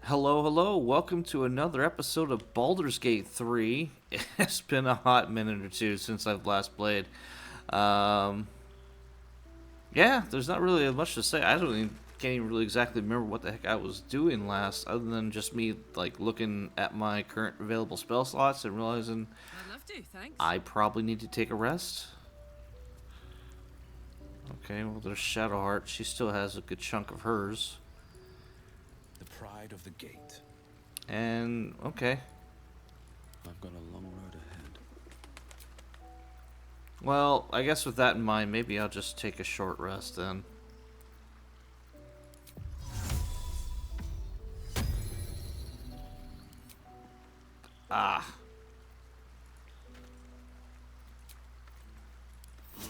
Hello, hello. Welcome to another episode of Baldur's Gate 3. It's been a hot minute or two since I've last played. Um, yeah, there's not really much to say. Can't even really exactly remember what the heck I was doing last, other than just me like looking at my current available spell slots and realizing I'd love to, thanks. I probably need to take a rest. Okay, well there's Shadowheart. She still has a good chunk of hers. The pride of the gate. And okay. I've got a long road ahead. Well, I guess with that in mind, maybe I'll just take a short rest then. Ah.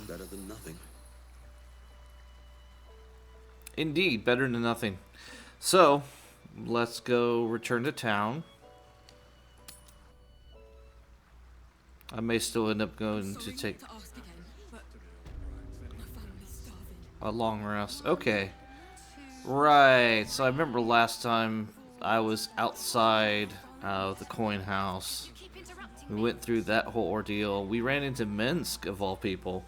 Better than nothing. Indeed, better than nothing. So, let's go return to town. I may still end up going to take ask again, but my family's starving. a long rest. Okay. Right, so I remember last time I was outside of the coin house. We went through that whole ordeal. We ran into Minsk, of all people.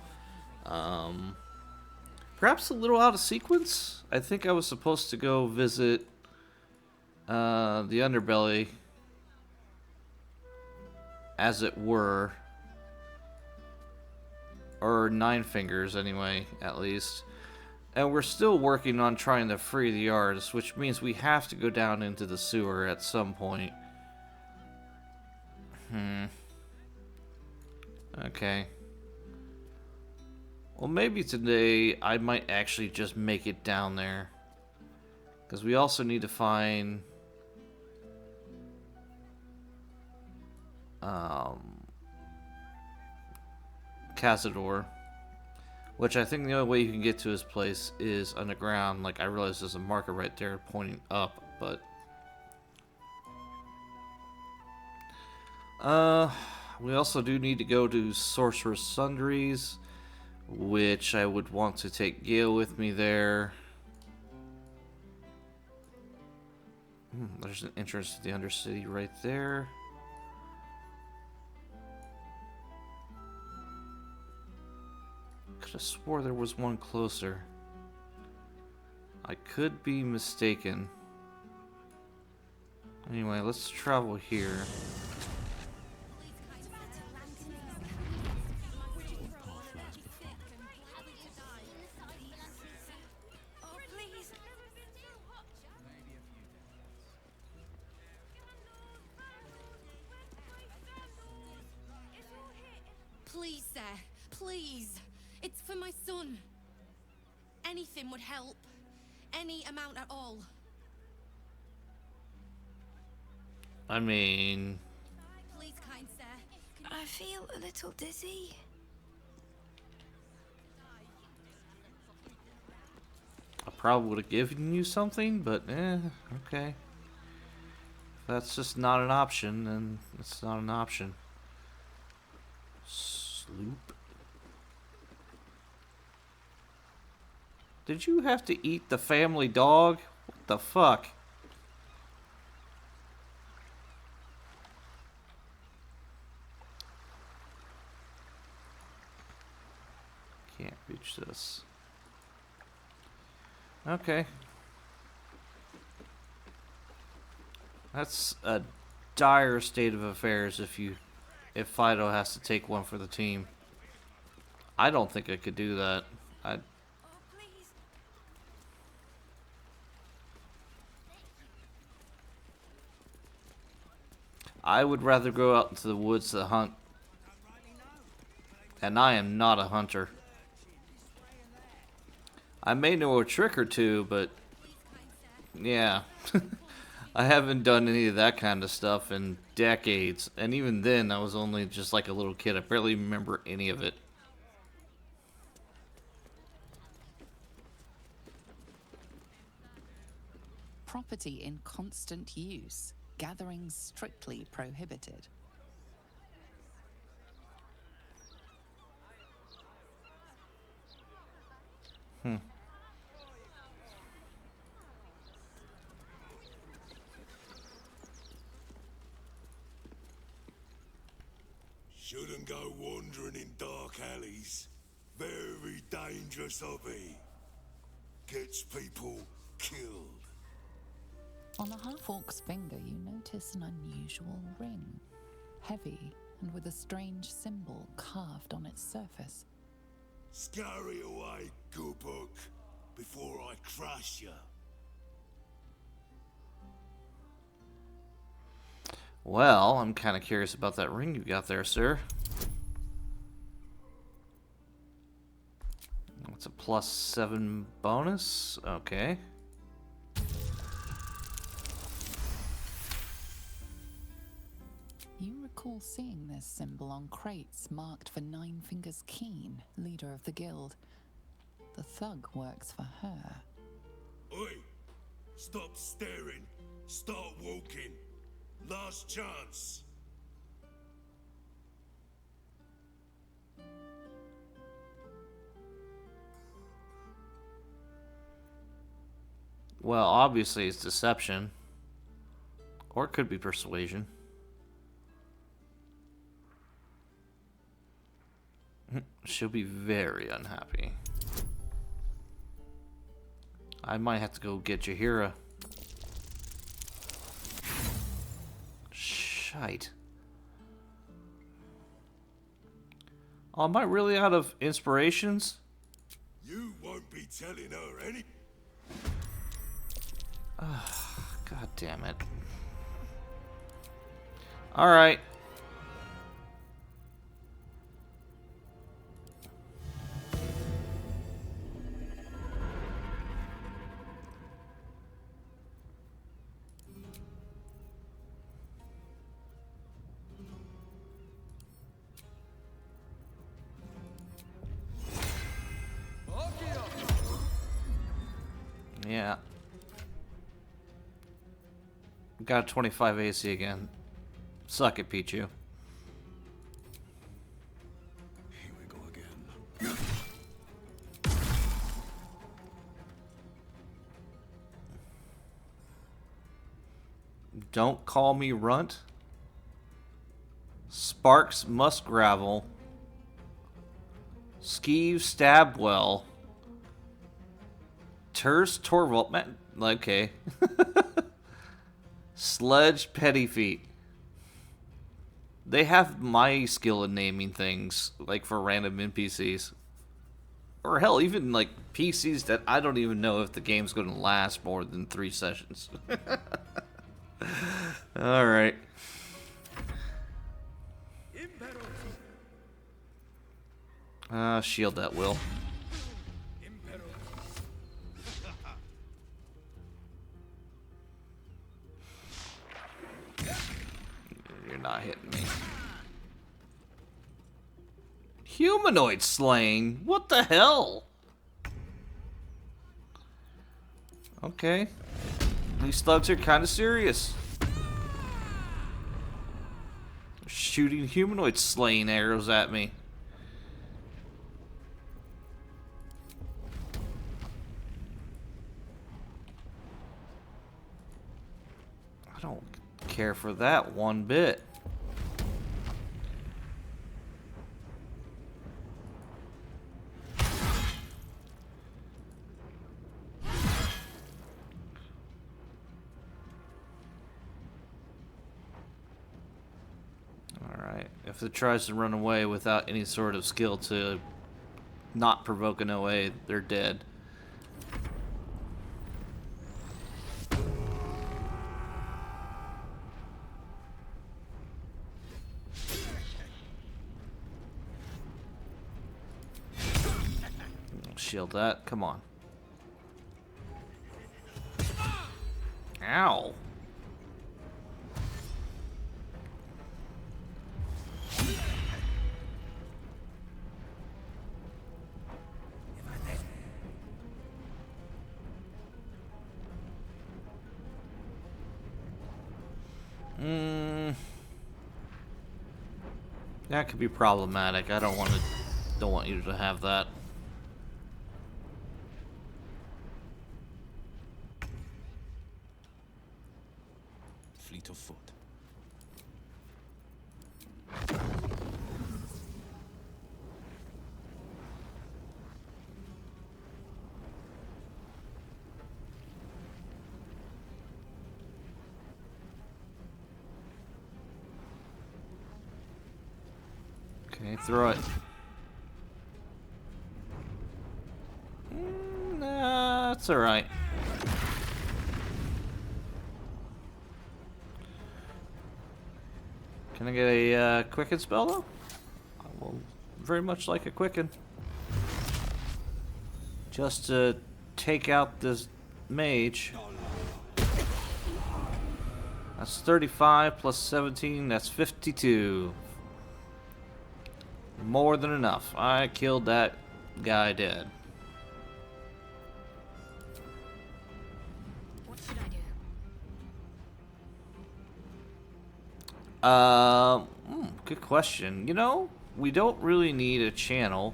Perhaps a little out of sequence. I think I was supposed to go visit the underbelly, as it were. Or Nine-Fingers, anyway, at least. And we're still working on trying to free the artist, which means we have to go down into the sewer at some point. Okay. Well, maybe today I might actually just make it down there. Because we also need to find... Cazador. Which I think the only way you can get to his place is underground. Like, I realize there's a marker right there pointing up, but... we also do need to go to Sorcerer's Sundries, which I would want to take Gale with me there. There's an entrance to the Undercity right there. Could have swore there was one closer. I could be mistaken. Anyway, let's travel here. Please, sir. Please. It's for my son. Anything would help. Any amount at all. I mean... Please, kind sir. I feel a little dizzy. I probably would have given you something, but okay. If that's just not an option, then it's not an option. Sloop. Did you have to eat the family dog? What the fuck? Can't reach this. Okay. That's a dire state of affairs if Fido has to take one for the team. I don't think I could do that. Oh, please. I would rather go out into the woods to hunt. And I am not a hunter. I may know a trick or two, but yeah. I haven't done any of that kind of stuff in decades. And even then, I was only just like a little kid. I barely remember any of it. Property in constant use. Gathering strictly prohibited. Shouldn't go wandering in dark alleys. Very dangerous hobby. Gets people killed. On the half-orc's finger, you notice an unusual ring. Heavy and with a strange symbol carved on its surface. Scurry away, good book, before I crush you. Well, I'm kind of curious about that ring you got there, sir. It's a +7 bonus. Okay. You recall seeing this symbol on crates marked for Nine-Fingers Keene, leader of the guild. The thug works for her. Oi! Stop staring. Start walking. Last chance. Well, obviously it's deception. Or it could be persuasion. She'll be very unhappy. I might have to go get Jahira. Shite. Oh, am I really out of inspirations? You won't be telling her any. God damn it. Alright. Yeah. Got a 25 AC again. Suck it, Pichu. Here we go again. Don't call me runt. Sparks Muskgravel. Skeeve Stabwell. Terse Torvald. Man, okay. Sledge Pettyfeet. They have my skill in naming things, like for random NPCs. Or hell, even like PCs that I don't even know if the game's going to last more than 3 sessions. Alright. Shield that will. You're not hitting me. Humanoid slaying? What the hell? Okay. These thugs are kind of serious. They're shooting humanoid slaying arrows at me. I don't care for that one bit. Alright, if it tries to run away without any sort of skill to not provoke an OA, they're dead. Shield that, come on. Ow. That could be problematic. I don't want you to have that. Fleet of foot. Okay, throw it. Nah, it's alright. Can I get a quicken spell though? I will very much like a quicken. Just to take out this mage. That's 35 plus 17, that's 52. More than enough. I killed that guy dead. What should I do? Good question. You know, we don't really need a channel.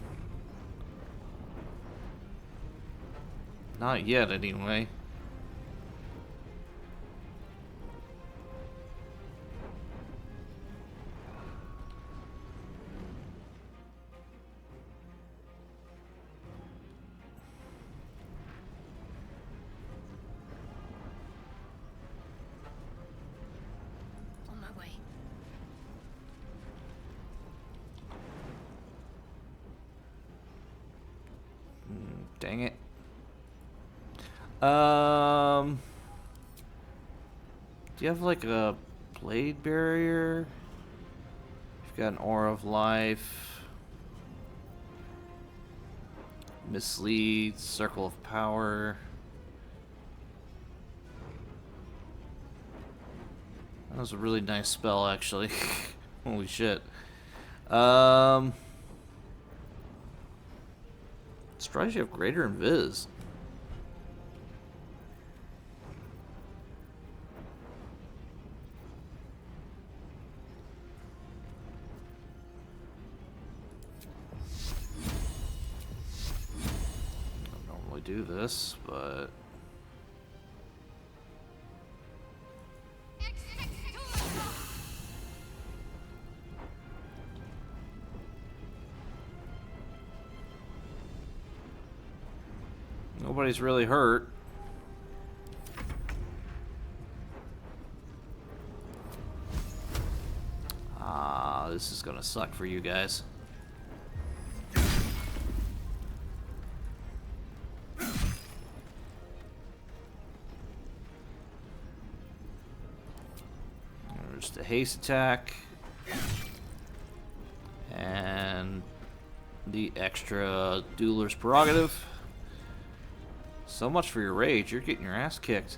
Not yet, anyway. On my way. Dang it. Do you have like a blade barrier? You've got an aura of life. Mislead, circle of power. That was a really nice spell, actually. Holy shit. Surprised you have greater invis. I don't normally do this, but nobody's really hurt. Ah, this is gonna suck for you guys. There's the haste attack. And the extra Dueler's Prerogative. So much for your rage, you're getting your ass kicked.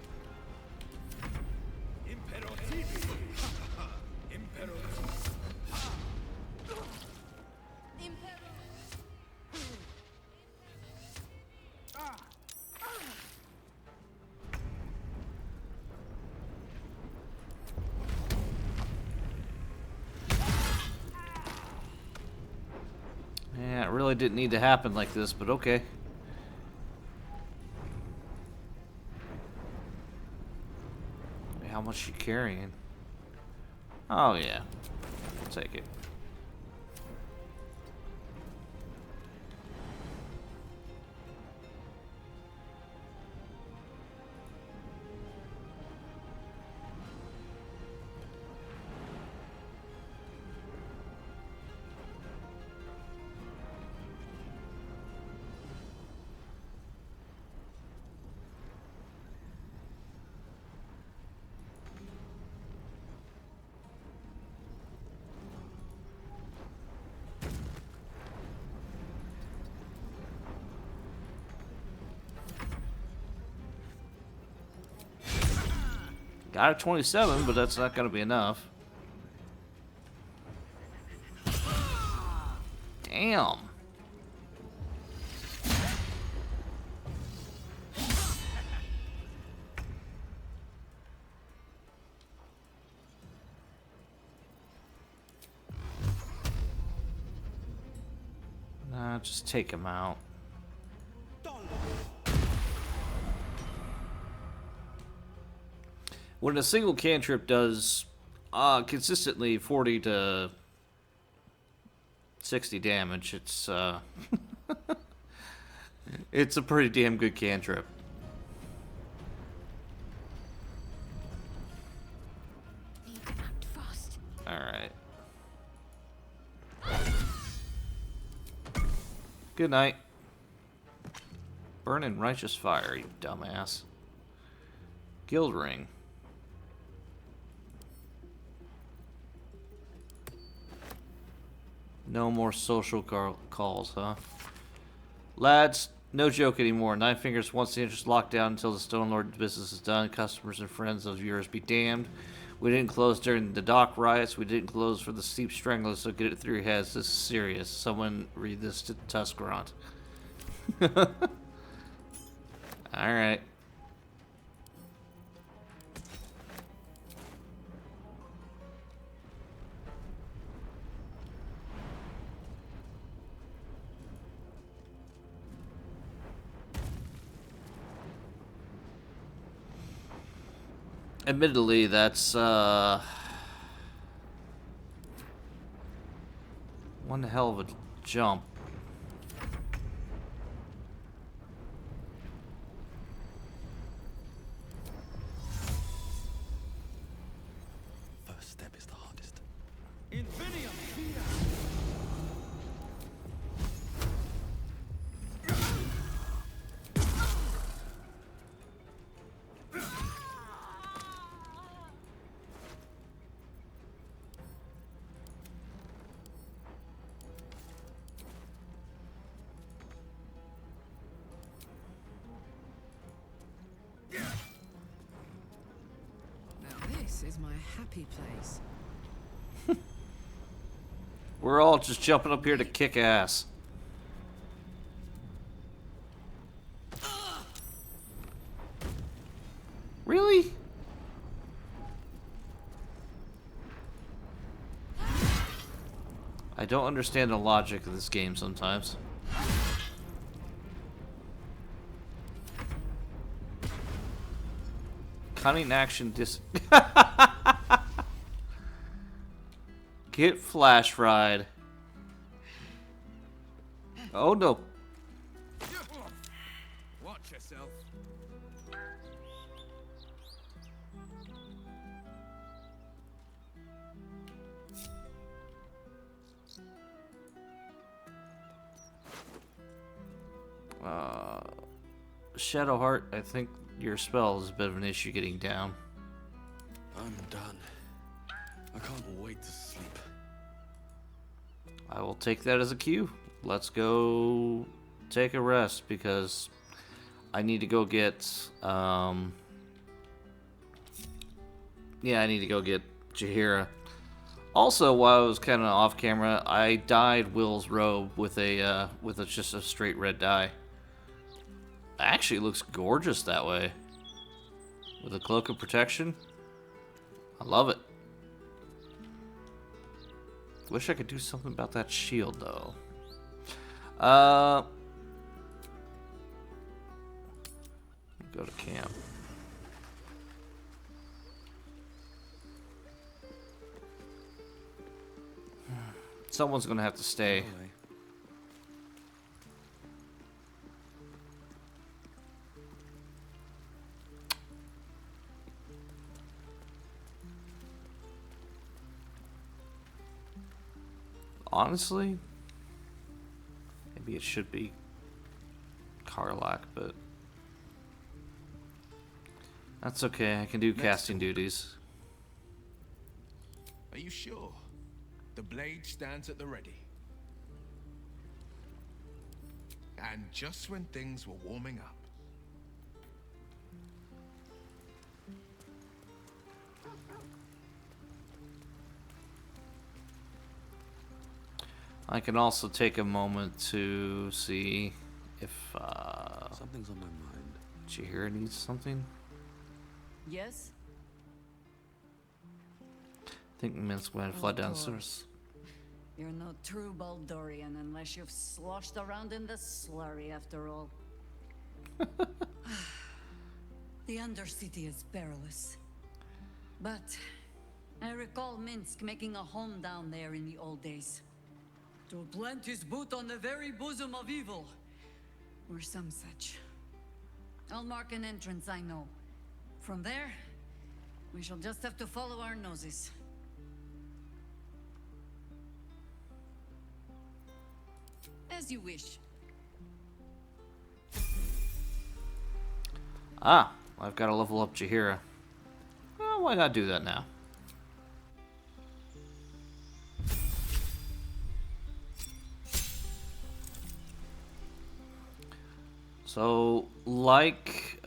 Yeah, it really didn't need to happen like this, but okay. How much you carrying? Oh yeah, I'll take it. Got a 27, but that's not gonna be enough. Damn. Nah, just take him out. When a single cantrip does consistently 40 to 60 damage, it's it's a pretty damn good cantrip. Need to act fast. All right. Good night. Burn in righteous fire, you dumbass. Guild ring. No more social calls, huh? Lads, no joke anymore. Nine-Fingers wants the entrance locked down until the Stone Lord business is done. Customers and friends of yours be damned. We didn't close during the dock riots. We didn't close for the steep stranglers, so get it through your heads. This is serious. Someone read this to Tuscarant. Alright. Admittedly, that's one hell of a jump. First step is the hardest. Infinium! Now this is my happy place. We're all just jumping up here to kick ass. Really? I don't understand the logic of this game sometimes. Cunning action Get flash ride. Oh no. Watch yourself. Shadowheart, I think your spell is a bit of an issue getting down. I'm done. I can't wait to sleep. I will take that as a cue. Let's go take a rest because I need to go get I need to go get Jaheira. Also, while I was kind of off camera, I dyed Will's robe with just a straight red dye. Actually, it looks gorgeous that way. With a cloak of protection. I love it. Wish I could do something about that shield, though. Go to camp. Someone's gonna have to stay. Honestly, maybe it should be Karlak, but that's okay. I can do casting duties. Are you sure? The blade stands at the ready. And just when things were warming up. I can also take a moment to see if Something's on my mind. Jaheira needs something. Yes? I think Minsk went and fly downstairs. You're no true Baldurian unless you've sloshed around in the slurry after all. The Undercity is perilous. But I recall Minsk making a home down there in the old days. To plant his boot on the very bosom of evil. Or some such. I'll mark an entrance, I know. From there, we shall just have to follow our noses. As you wish. Ah, I've got to level up Jahira. Well, why not do that now? So, like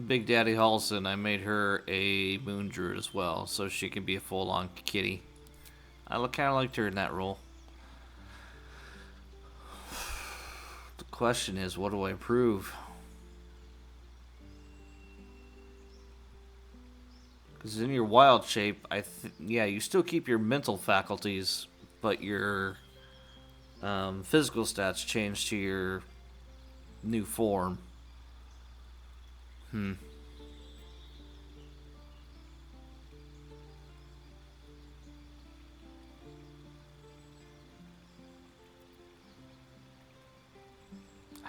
Big Daddy Halson, I made her a Moon Druid as well, so she can be a full-on kitty. I kind of liked her in that role. The question is, what do I improve? Because in your wild shape, yeah, you still keep your mental faculties, but your physical stats change to your new form. I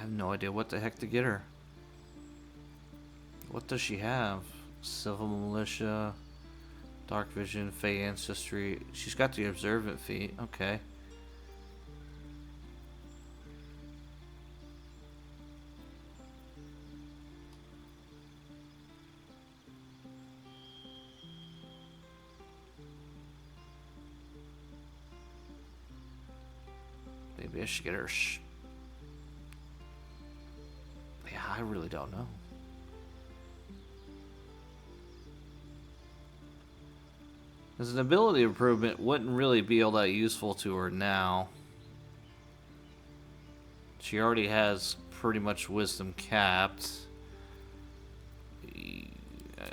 have no idea what the heck to get her. What does she have? Civil Militia, Dark Vision, Fey Ancestry. She's got the Observant feat. Okay. Maybe I should get her. Yeah, I really don't know. As an ability improvement, wouldn't really be all that useful to her now. She already has pretty much wisdom capped.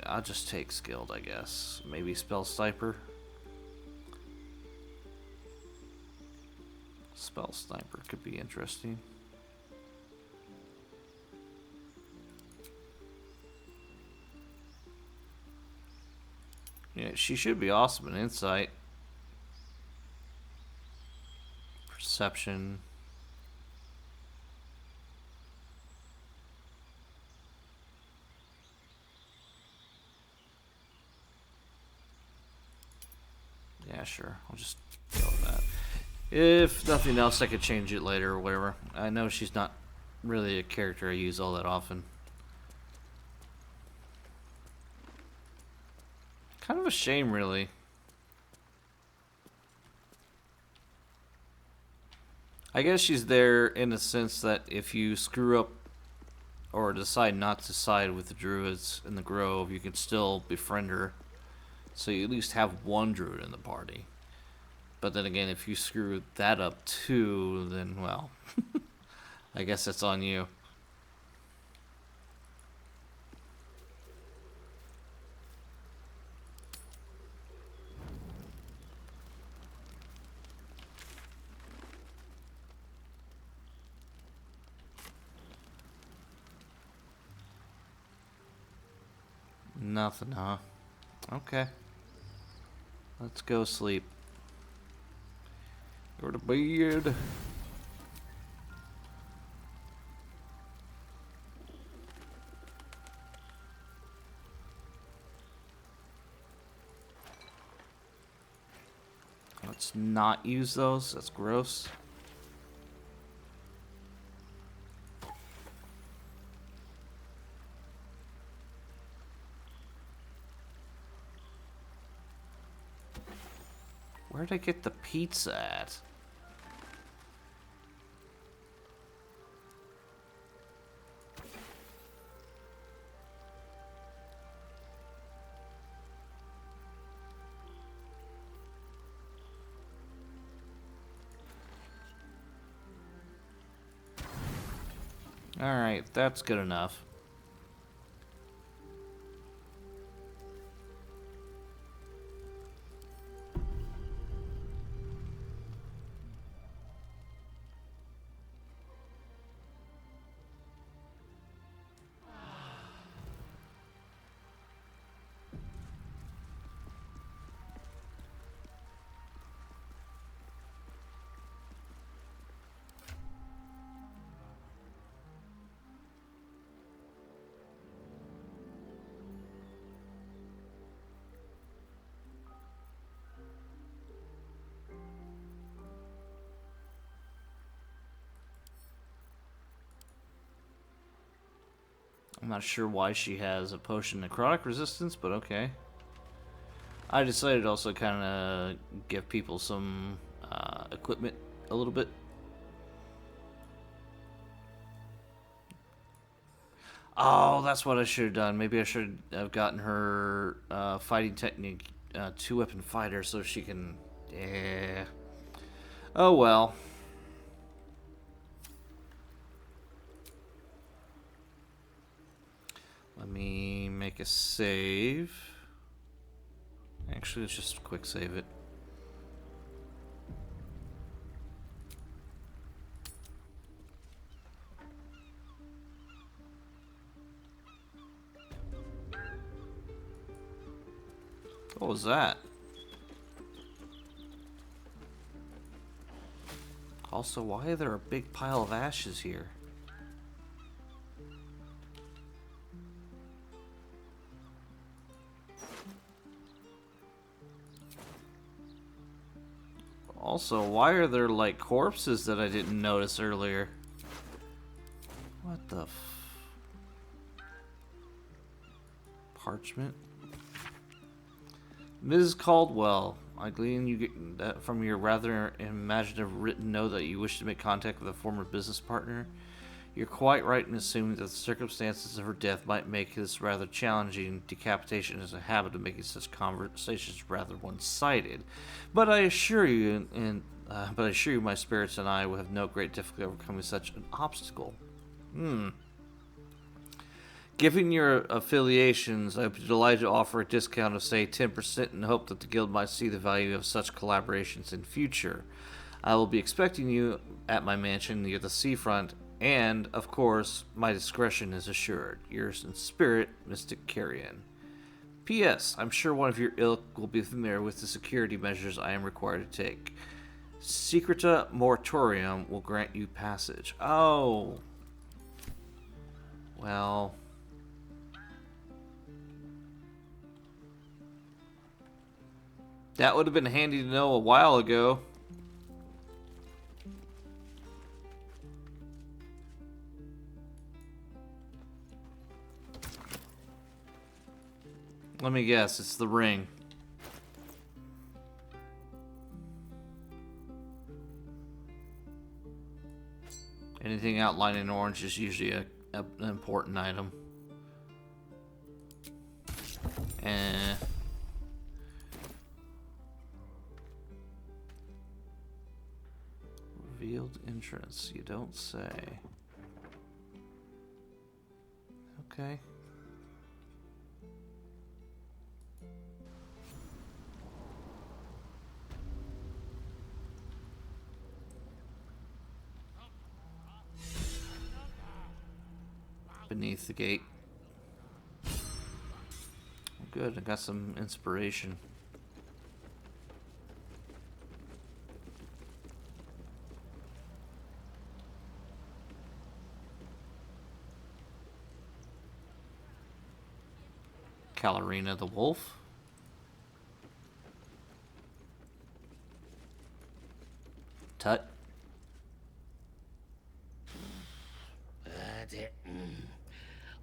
I'll just take skilled, I guess. Maybe spell sniper. Spell sniper could be interesting. Yeah, she should be awesome in insight. Perception. Yeah, sure. I'll just go with that. If nothing else, I could change it later or whatever. I know she's not really a character I use all that often. Kind of a shame, really. I guess she's there in the sense that if you screw up or decide not to side with the druids in the grove, you can still befriend her. So you at least have one druid in the party. But then again, if you screw that up too, then, well, I guess it's on you. Nothing, huh? Okay. Let's go sleep. Go to bed. Let's not use those. That's gross. Where'd I get the pizza at? Alright, that's good enough. I'm not sure why she has a potion necrotic resistance, but okay. I decided to also kind of give people some equipment a little bit. Oh, that's what I should have done. Maybe I should have gotten her fighting technique, two-weapon fighter, so she can... Yeah. Oh, well. Let me make a save. Actually, let's just quick save it. What was that? Also, why is there a big pile of ashes here? Also, why are there like corpses that I didn't notice earlier? What the parchment? Ms. Caldwell, I glean you get that from your rather imaginative written note that you wish to make contact with a former business partner. You're quite right in assuming that the circumstances of her death might make this rather challenging. Decapitation is a habit of making such conversations rather one-sided. But I assure you, my spirits and I will have no great difficulty overcoming such an obstacle. Given your affiliations, I would be delighted to offer a discount of, say, 10% in hope that the guild might see the value of such collaborations in future. I will be expecting you at my mansion near the seafront, and, of course, my discretion is assured. Yours in spirit, Mystic Carrion. P.S. I'm sure one of your ilk will be familiar with the security measures I am required to take. Secreta Moratorium will grant you passage. Oh. Well... that would have been handy to know a while ago. Let me guess, it's the ring. Anything outlined in orange is usually an important item. Revealed entrance, you don't say. Okay. Beneath the gate. Good, I got some inspiration. Calarina the wolf. Tut. Heard it.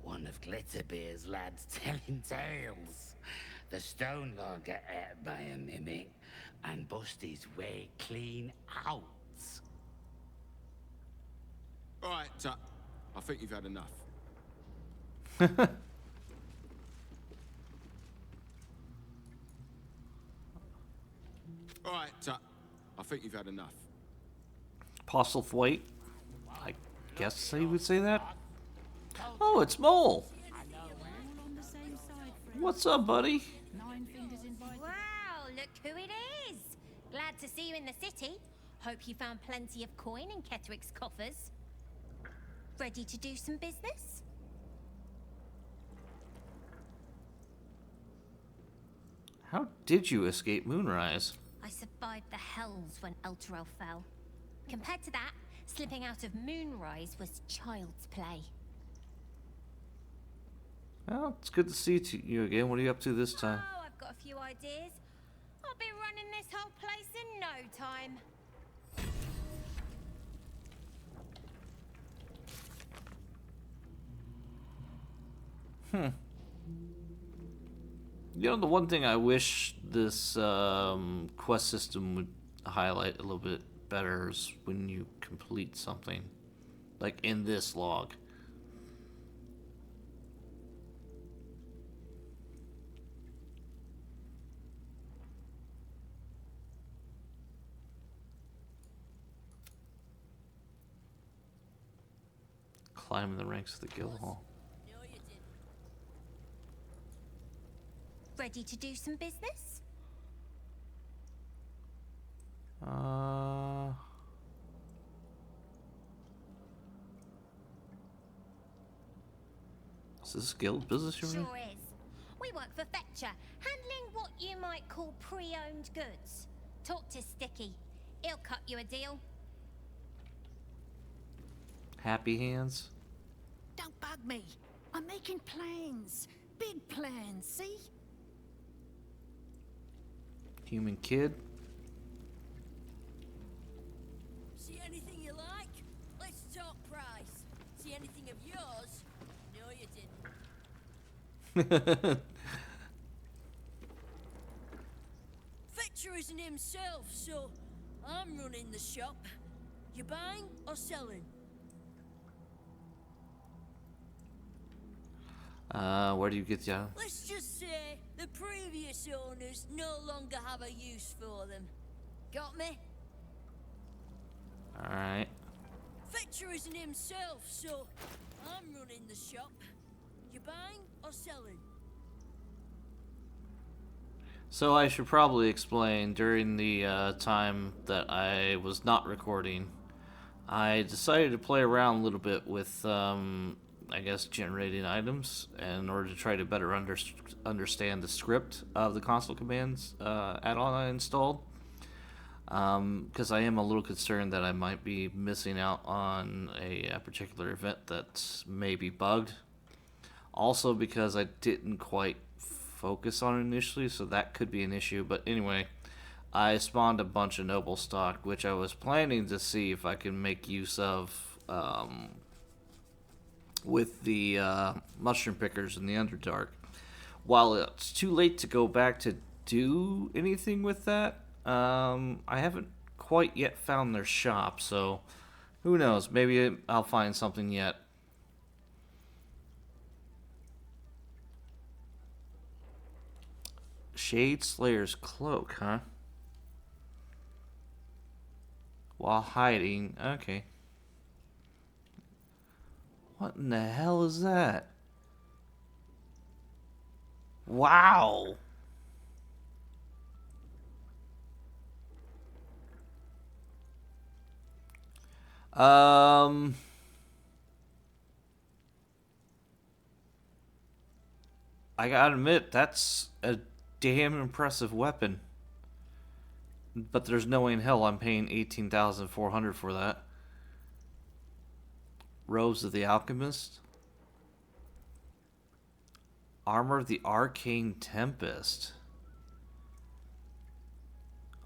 One of Glitterbeer's lads telling tales. The stone lord got ate by a mimic and bust his way clean out. Alright, Tut. I think you've had enough. Alright, Tut. I think you've had enough. Apostle Thwaite. I guess I would say that. Oh, it's Mole. What's up, buddy? Wow, look who it is. Glad to see you in the city. Hope you found plenty of coin in Ketherick's coffers. Ready to do some business? How did you escape Moonrise? I survived the hells when Elturel fell. Compared to that, slipping out of Moonrise was child's play. Well, it's good to see you again. What are you up to this time? Oh, I've got a few ideas. I'll be running this whole place in no time. You know, the one thing I wish this quest system would highlight a little bit better is when you complete something. Like in this log. Climbing the ranks of the guild hall. Ready to do some business? Is this guild business you're in? Sure is. We work for Fetcher, handling what you might call pre-owned goods. Talk to Sticky. He'll cut you a deal. Happy hands? Don't bug me. I'm making plans. Big plans, see? Human kid? See anything you like? Let's talk price. See anything of yours? No, you didn't. Fetcher isn't himself, so I'm running the shop. You buying or selling? Where do you get the Let's just say the previous owners no longer have a use for them. Got me? Alright. Fetcher isn't himself, so I'm running the shop. You buying or selling? So I should probably explain, during the time that I was not recording, I decided to play around a little bit with, I guess, generating items in order to try to better understand the script of the console commands add-on I installed. Because I am a little concerned that I might be missing out on a particular event that may be bugged. Also because I didn't quite focus on it initially, so that could be an issue. But anyway, I spawned a bunch of noble stock, which I was planning to see if I can make use of with the mushroom pickers in the Underdark. While it's too late to go back to do anything with that, I haven't quite yet found their shop, so who knows, maybe I'll find something yet. Shade Slayer's cloak, huh? While hiding, okay. What in the hell is that? Wow! I gotta admit, that's a damn impressive weapon. But there's no way in hell I'm paying 18,400 for that. Robes of the Alchemist. Armor of the Arcane Tempest.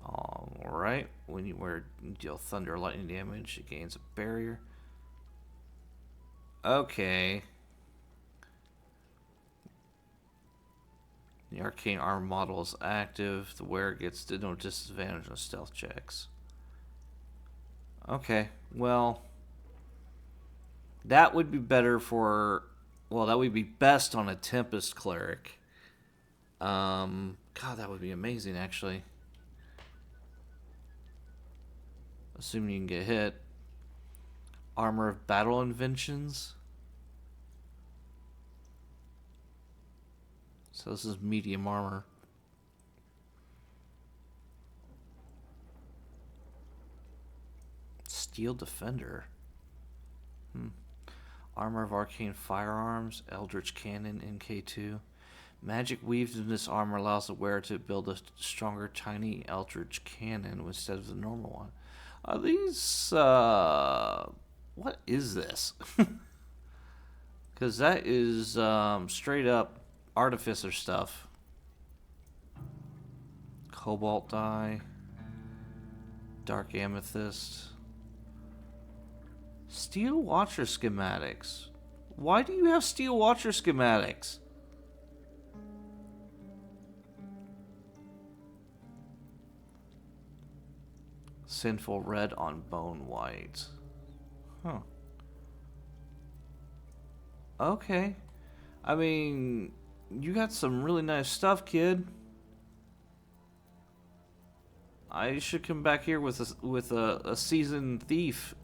Alright. When you wear deal thunder or lightning damage, it gains a barrier. Okay. The arcane armor model is active. The wearer gets no disadvantage on stealth checks. Okay, well, that would be better for, well, that would be best on a Tempest cleric. God, that would be amazing, actually. Assuming you can get hit. Armor of battle inventions. So this is medium armor. Steel Defender. Armor of Arcane Firearms. Eldritch Cannon MK2. Magic weaved in this armor allows the wearer to build a stronger, tiny Eldritch Cannon instead of the normal one. Are these, what is this? Because that is straight up Artificer stuff. Cobalt dye. Dark Amethyst. Steel Watcher schematics. Why do you have Steel Watcher schematics? Sinful red on bone white. Huh. Okay. I mean, you got some really nice stuff, kid. I should come back here with a seasoned thief.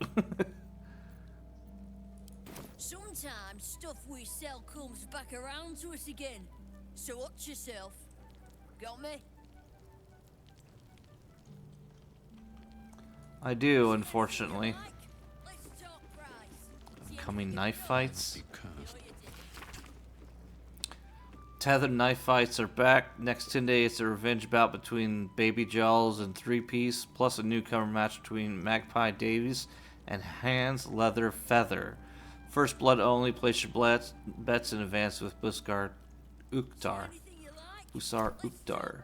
Sometimes stuff we sell comes back around to us again. So watch yourself. Got me? I do, unfortunately. Upcoming knife fights. Tethered knife fights are back. Next 10 days, it's a revenge bout between Baby Jaws and Three Piece, plus a newcomer match between Magpie Davies and Hans Leather Feather. First blood only. Place your bets in advance with Busgar Uktar. Busar Uktar.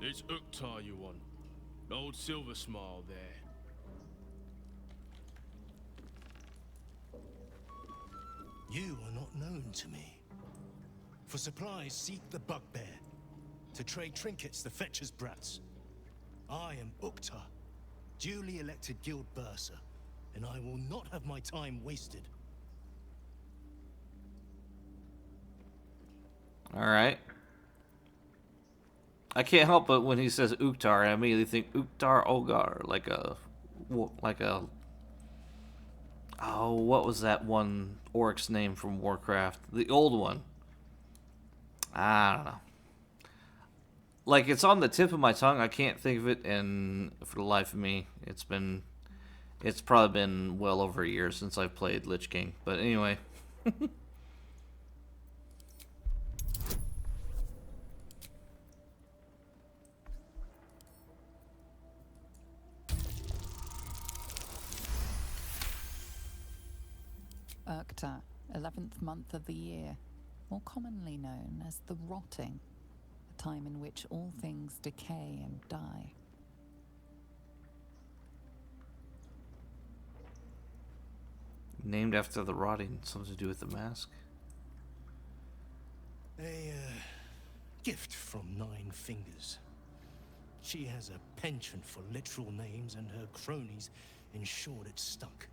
It's Uktar you want. Old Silver Smile there. You are not known to me. For supplies, seek the Bugbear. To trade trinkets, the Fetcher's Brats. I am Uktar, duly elected guild bursar, and I will not have my time wasted. Alright. I can't help but when he says Uktar, I immediately think Uktar Ogar, like a, oh, what was that one orc's name from Warcraft? The old one. I don't know. Like, it's on the tip of my tongue. I can't think of it, and for the life of me, it's probably been well over a year since I've played Lich King. But anyway. Urkta, 11th month of the year, more commonly known as the Rotting, a time in which all things decay and die. Named after the rotting, something to do with the mask? A gift from Nine-Fingers. She has a penchant for literal names, and her cronies ensured it stuck.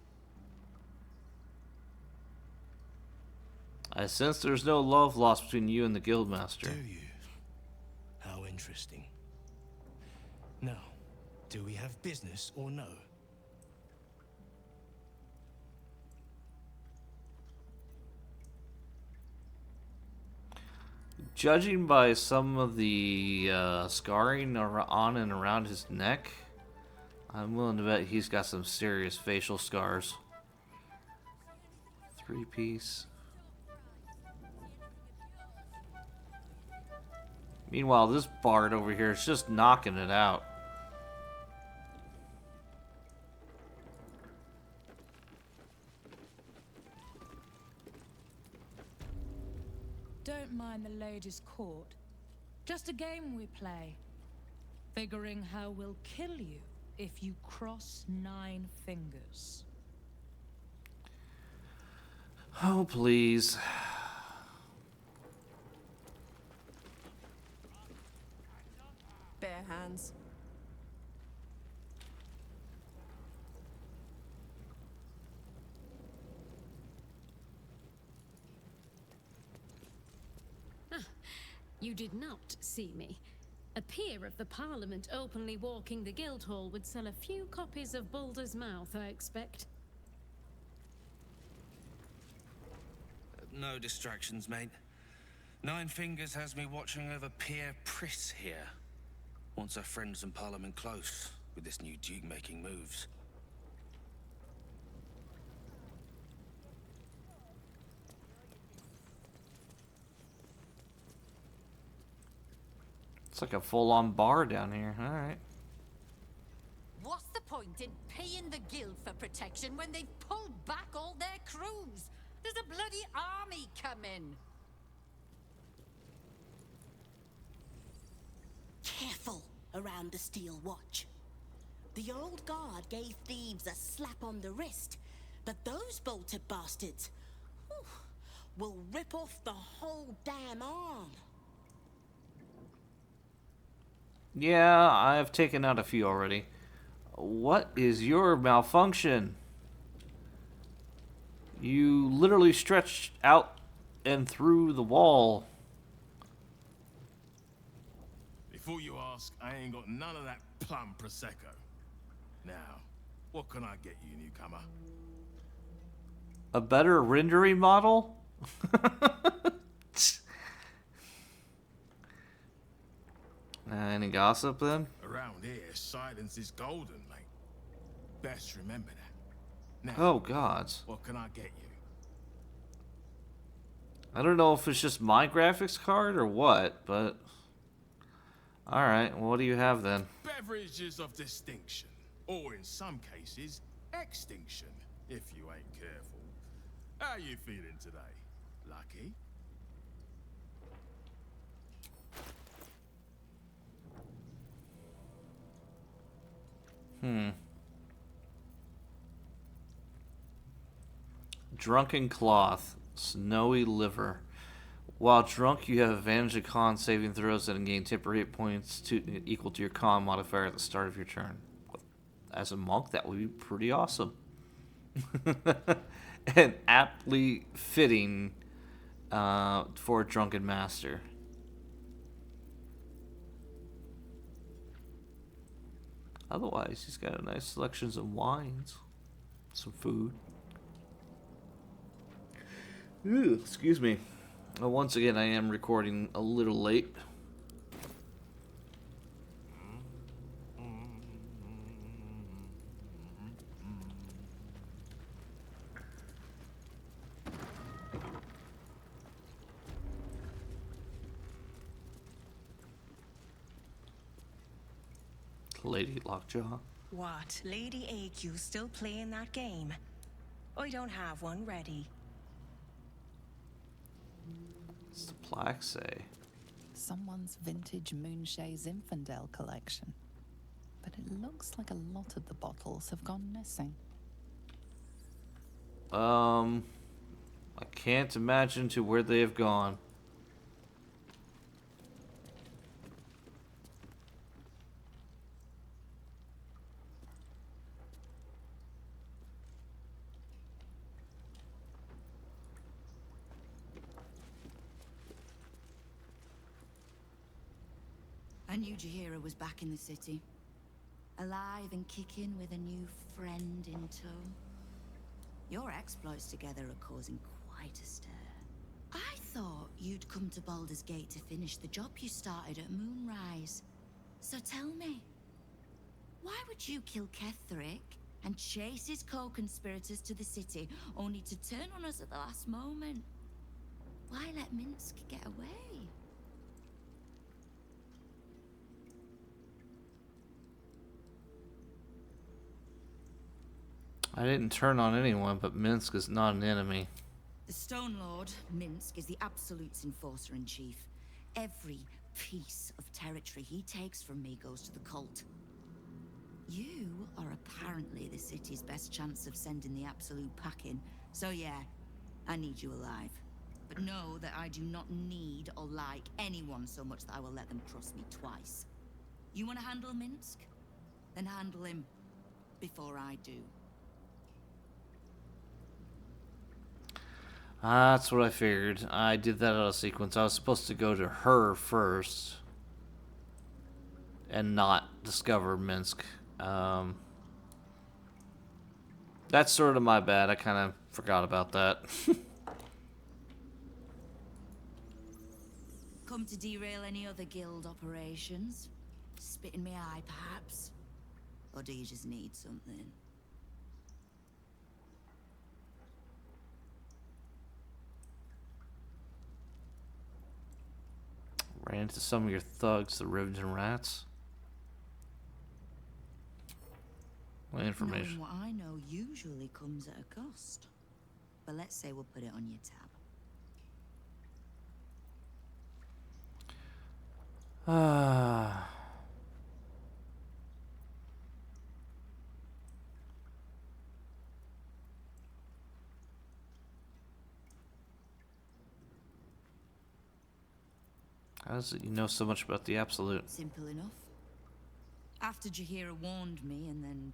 I sense there's no love lost between you and the Guildmaster. Do you? How interesting. Now, do we have business or no? Judging by some of the scarring on and around his neck, I'm willing to bet he's got some serious facial scars. Three-piece. Meanwhile, this bard over here is just knocking it out. Don't mind the ladies' court. Just a game we play. Figuring how we'll kill you if you cross 9 fingers. Oh, please. Bare hands. You did not see me. A peer of the Parliament openly walking the Guildhall would sell a few copies of Baldur's Mouth, I expect. No distractions, mate. Nine-Fingers has me watching over Peer Priss here. Wants her friends in Parliament close, with this new Duke making moves. It's like a full-on bar down here. Alright. What's the point in paying the guild for protection when they've pulled back all their crews? There's a bloody army coming. Careful. A around the Steel Watch. The old guard gave thieves a slap on the wrist, but those bolted bastards whew, will rip off the whole damn arm. Yeah, I've taken out a few already. What is your malfunction? You literally stretched out and through the wall. Before you ask, I ain't got none of that plum prosecco. Now, what can I get you, newcomer? A better rendering model? Any gossip then? Around here, silence is golden, mate. Best remember that. Now, Oh, God. what can I get you? I don't know if it's just my graphics card or what, but... Alright, well, what do you have then? Beverages of distinction, or in some cases, extinction, if you ain't careful. How you feeling today? Lucky? Drunken cloth. Snowy liver. While drunk, you have advantage of con saving throws and gain temporary hit points equal to your con modifier at the start of your turn. As a monk, that would be pretty awesome. And aptly fitting for a drunken master. Otherwise, he's got a nice selections of wines, some food. Ooh, excuse me. Once again, I am recording a little late. Lady Lockjaw. What? Lady AQ still playing that game? I don't have one ready. What's the plaque say? Someone's vintage Moonshay Zinfandel collection. But it looks like a lot of the bottles have gone missing. I can't imagine to where they have gone. I knew Jahira was back in the city. Alive and kicking with a new friend in tow. Your exploits together are causing quite a stir. I thought you'd come to Baldur's Gate to finish the job you started at Moonrise. So tell me, why would you kill Ketherick and chase his co-conspirators to the city, only to turn on us at the last moment? Why let Minsk get away? I didn't turn on anyone, but Minsk is not an enemy. The Stone Lord, Minsk, is the Absolute's enforcer-in-chief. Every piece of territory he takes from me goes to the cult. You are apparently the city's best chance of sending the Absolute packing. So yeah, I need you alive. But know that I do not need or like anyone so much that I will let them cross me twice. You want to handle Minsk? Then handle him before I do. That's what I figured. I did that out of sequence. I was supposed to go to her first and not discover Minsk. That's sort of my bad. I kind of forgot about that. Come to derail any other guild operations? Spit in my eye, perhaps? Or do you just need something? Ran into some of your thugs, the Rivington Rats. What information? Knowing what I know usually comes at a cost. But let's say we'll put it on your tab. How is it you know so much about the Absolute? Simple enough. After Jaheira warned me and then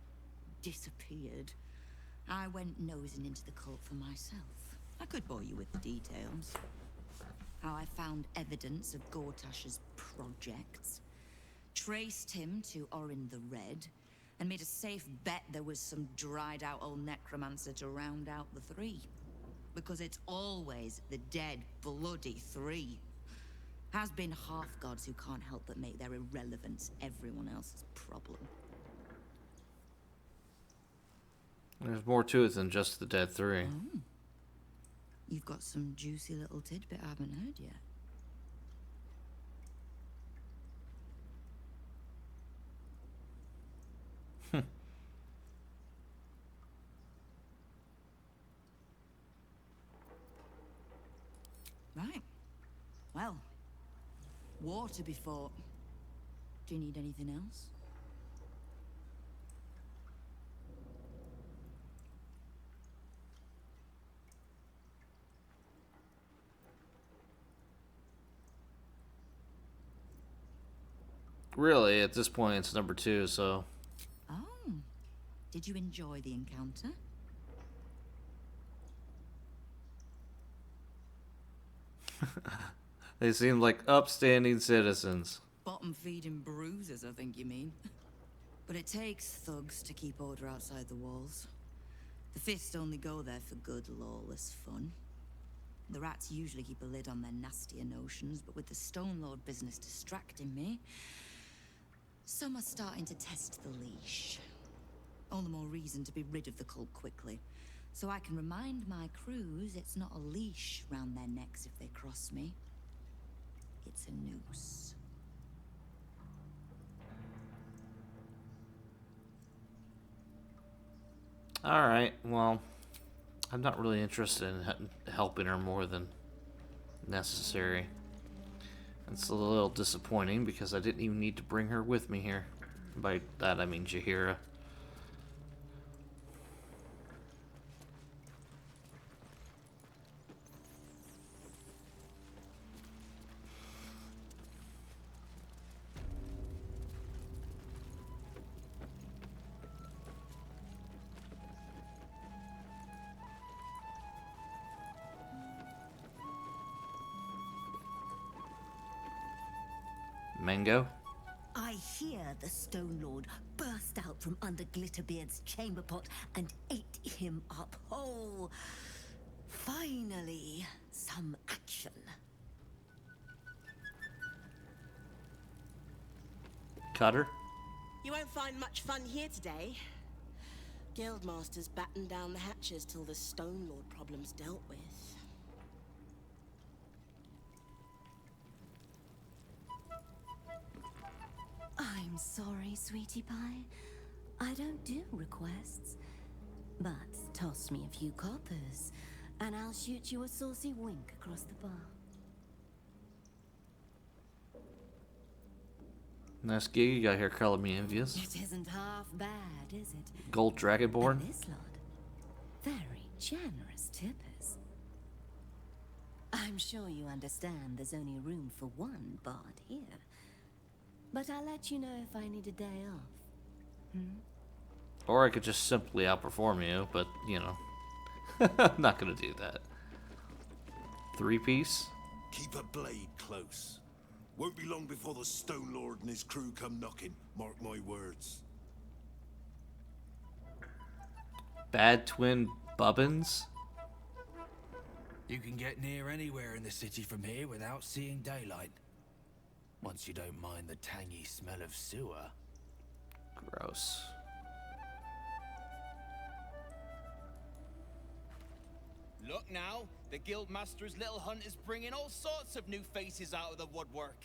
disappeared, I went nosing into the cult for myself. I could bore you with the details. How I found evidence of Gortash's projects, traced him to Orin the Red, and made a safe bet there was some dried-out old necromancer to round out the three. Because it's always the dead, bloody three. Has been half-gods who can't help but make their irrelevance everyone else's problem. There's more to it than just the dead three. Oh. You've got some juicy little tidbit I haven't heard yet. Right. Well, war to be fought. Do you need anything else? Really, at this point, it's number 2, so... Oh. Did you enjoy the encounter? They seem like upstanding citizens. Bottom-feeding bruisers, I think you mean. But it takes thugs to keep order outside the walls. The Fist only go there for good, lawless fun. The rats usually keep a lid on their nastier notions, but with the Stone Lord business distracting me, some are starting to test the leash. All the more reason to be rid of the cult quickly, so I can remind my crews it's not a leash round their necks if they cross me. It's a noose. Alright, well, I'm not really interested in helping her more than necessary. It's a little disappointing because I didn't even need to bring her with me here. By that I mean Jaheira. Mango? I hear the Stone Lord burst out from under Glitterbeard's chamber pot and ate him up whole. Finally, some action. Cutter? You won't find much fun here today. Guildmasters batten down the hatches till the Stone Lord problem's dealt with. I'm sorry, sweetie pie. I don't do requests. But toss me a few coppers, and I'll shoot you a saucy wink across the bar. Nice gig you got here, calling me envious. It isn't half bad, is it? Gold Dragonborn? And this lot, very generous tippers. I'm sure you understand there's only room for one bard here. But I'll let you know if I need a day off. Or I could just simply outperform you, but, you know. I'm not gonna do that. 3-piece? Keep a blade close. Won't be long before the Stone Lord and his crew come knocking. Mark my words. Bad twin bubbins? You can get near anywhere in the city from here without seeing daylight. Once you don't mind the tangy smell of sewer. Gross. Look now, the Guildmaster's little hunt is bringing all sorts of new faces out of the woodwork.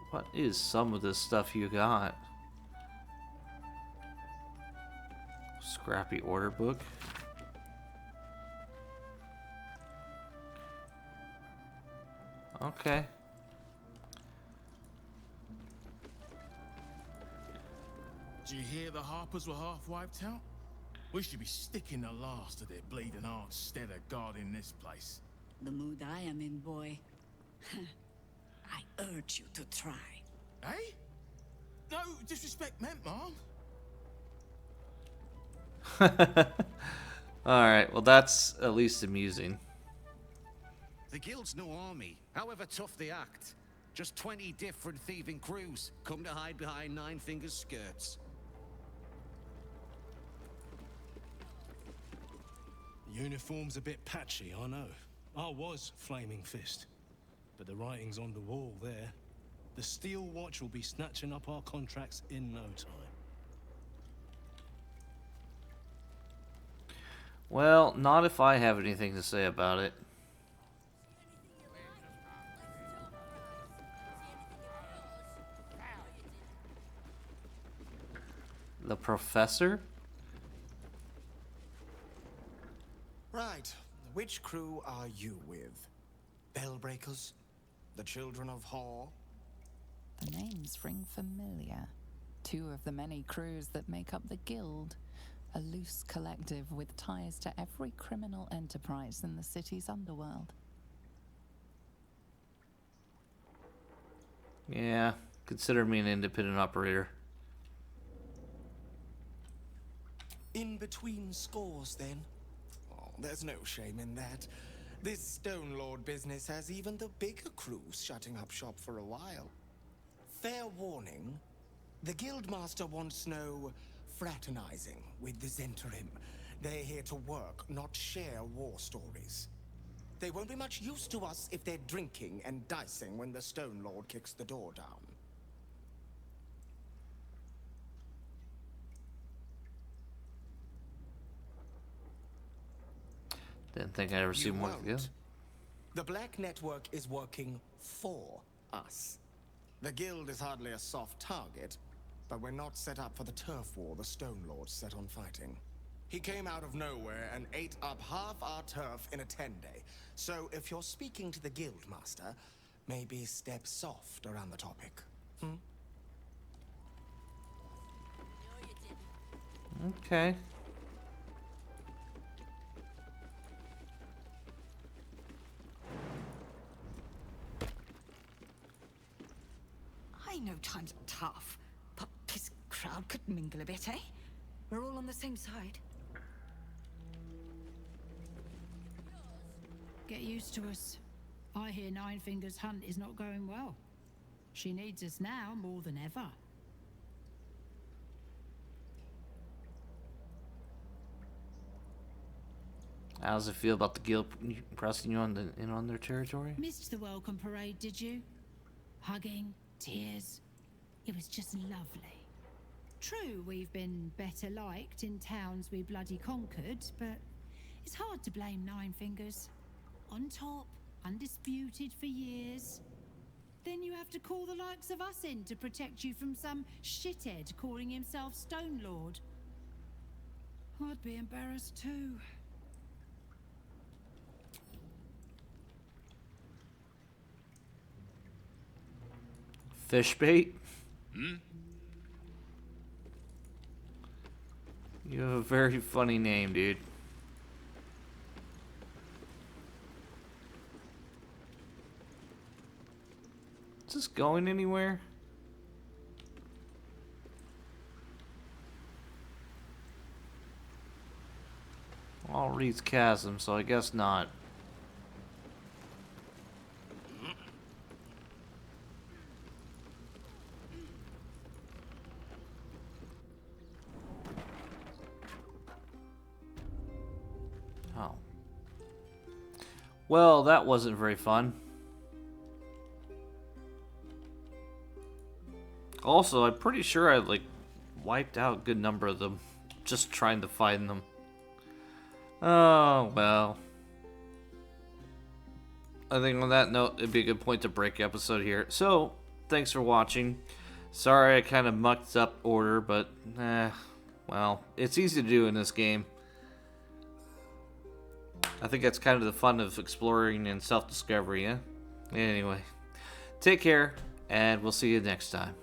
What is some of this stuff you got? Scrappy order book. Okay. Did you hear the Harpers were half wiped out? We should be sticking the last of their bleeding hearts instead of guarding this place. The mood I am in, boy. I urge you to try. Eh? No disrespect meant, Mom. Alright, well that's at least amusing. The guild's no army, however tough they act. Just 20 different thieving crews come to hide behind Nine-Fingers' skirts. Uniform's a bit patchy, I know. I was Flaming Fist. But the writing's on the wall there. The Steel Watch will be snatching up our contracts in no time. Well, not if I have anything to say about it. The professor? Right. Which crew are you with? Bellbreakers? The Children of Hor? The names ring familiar. Two of the many crews that make up the Guild. A loose collective with ties to every criminal enterprise in the city's underworld. Yeah, consider me an independent operator. In between scores, then? Oh, there's no shame in that. This Stone Lord business has even the bigger crews shutting up shop for a while. Fair warning, the Guildmaster wants no fraternizing with the Zentarim. They're here to work, not share war stories. They won't be much use to us if they're drinking and dicing when the Stone Lord kicks the door down. Didn't think I'd ever see more of the Guild. The Black Network is working for us. The Guild is hardly a soft target, but we're not set up for the turf war the Stone Lord set on fighting. He came out of nowhere and ate up half our turf in a 10-day. So if you're speaking to the Guildmaster, maybe step soft around the topic. Okay. I know times are tough, but this crowd could mingle a bit, eh? We're all on the same side. Get used to us. I hear Nine-Fingers' hunt is not going well. She needs us now more than ever. How does it feel about the Guild pressing you in on their territory? Missed the welcome parade, did you? Hugging, tears. It was just lovely. True, we've been better liked in towns we bloody conquered, but it's hard to blame Nine-Fingers. On top, undisputed for years. Then you have to call the likes of us in to protect you from some shithead calling himself Stone Lord. I'd be embarrassed too. Fish bait? Hmm? You have a very funny name, dude. Is this going anywhere? All reads chasm, so I guess not. Oh. Well, that wasn't very fun. Also, I'm pretty sure I wiped out a good number of them just trying to find them. Oh, well. I think on that note, it'd be a good point to break the episode here. So, thanks for watching. Sorry I kind of mucked up order, but, well, it's easy to do in this game. I think that's kind of the fun of exploring and self-discovery, yeah? Anyway, take care, and we'll see you next time.